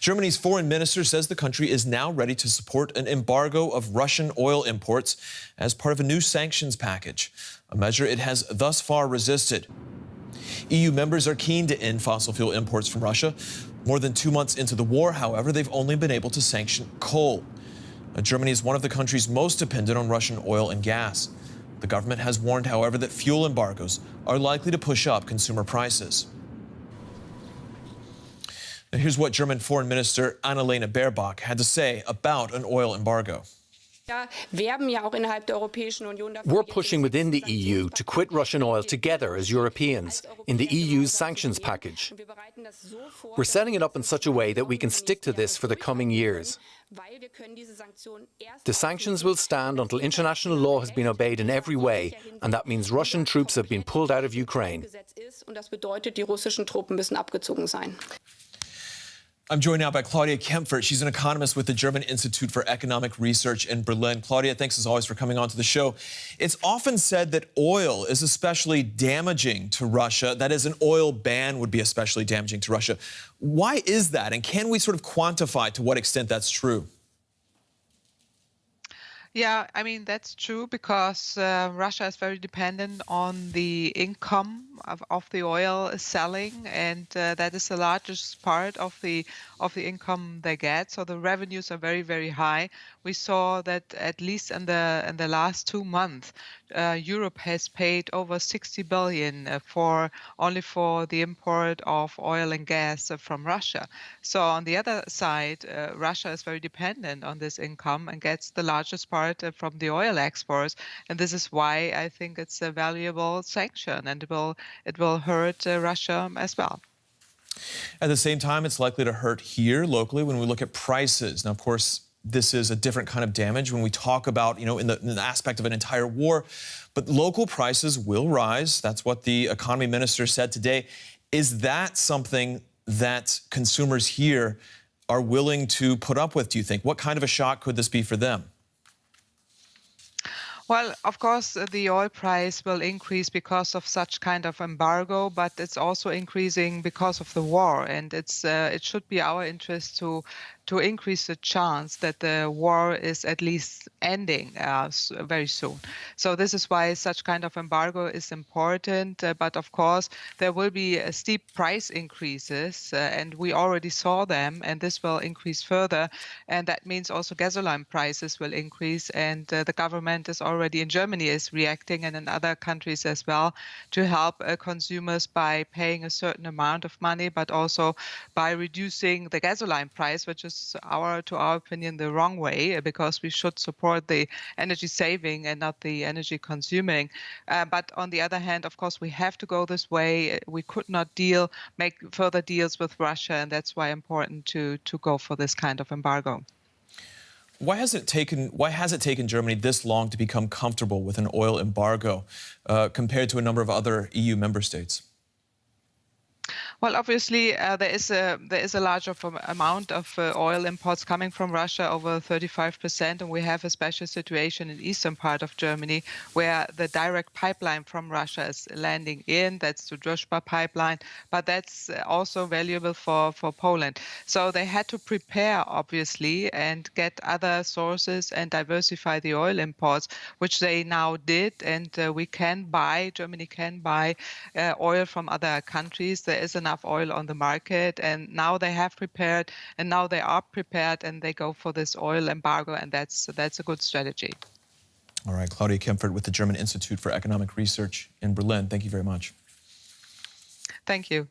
Germany's foreign minister says the country is now ready to support an embargo of Russian oil imports as part of a new sanctions package, a measure it has thus far resisted. EU members are keen to end fossil fuel imports from Russia. More than 2 months into the war, however, they've only been able to sanction coal. Germany is one of the countries most dependent on Russian oil and gas. The government has warned, however, that fuel embargoes are likely to push up consumer prices. Now, here's what German Foreign Minister Annalena Baerbock had to say about an oil embargo. We're pushing within the EU to quit Russian oil together as Europeans in the EU's sanctions package. We're setting it up in such a way that we can stick to this for the coming years. The sanctions will stand until international law has been obeyed in every way, and that means Russian troops have been pulled out of Ukraine. I'm joined now by Claudia Kempfert. She's an economist with the German Institute for Economic Research in Berlin. Claudia, thanks as always for coming on to the show. It's often said that oil is especially damaging to Russia. That is, an oil ban would be especially damaging to Russia. Why is that? And can we sort of quantify to what extent that's true? Yeah, I mean, that's true because Russia is very dependent on the income of the oil selling, and that is the largest part of the income they get. So the revenues are very, very high. We saw that at least in the last 2 months, Europe has paid over 60 billion only for the import of oil and gas from Russia. So on the other side, Russia is very dependent on this income and gets the largest part from the oil exports, and this is why I think it's a valuable sanction, and it will hurt Russia as well. At the same time, it's likely to hurt here locally when we look at prices. Now, of course, this is a different kind of damage when we talk about, in the aspect of an entire war, but local prices will rise. That's what the economy minister said today. Is that something that consumers here are willing to put up with, do you think? What kind of a shock could this be for them? Well, of course, the oil price will increase because of such kind of embargo, but it's also increasing because of the war. And it should be our interest to increase the chance that the war is at least ending very soon. So this is why such kind of embargo is important. But of course, there will be steep price increases, and we already saw them, and this will increase further. And that means also gasoline prices will increase, and the government is already in Germany is reacting, and in other countries as well, to help consumers by paying a certain amount of money, but also by reducing the gasoline price, which is to our opinion, the wrong way, because we should support the energy saving and not the energy consuming. But on the other hand, of course, we have to go this way. We could not make further deals with Russia, and that's why important to go for this kind of embargo. Why has it taken Germany this long to become comfortable with an oil embargo compared to a number of other EU member states? Well, obviously, there is a larger amount of oil imports coming from Russia, over 35%, and we have a special situation in the eastern part of Germany where the direct pipeline from Russia is landing in. That's the Druzhba pipeline, but that's also valuable for Poland. So they had to prepare, obviously, and get other sources and diversify the oil imports, which they now did, and Germany can buy oil from other countries. There is enough oil on the market, and now they have prepared, and now they are prepared, and they go for this oil embargo, and that's a good strategy. All right, Claudia Kempfert with the German Institute for Economic Research in Berlin. Thank you very much. Thank you.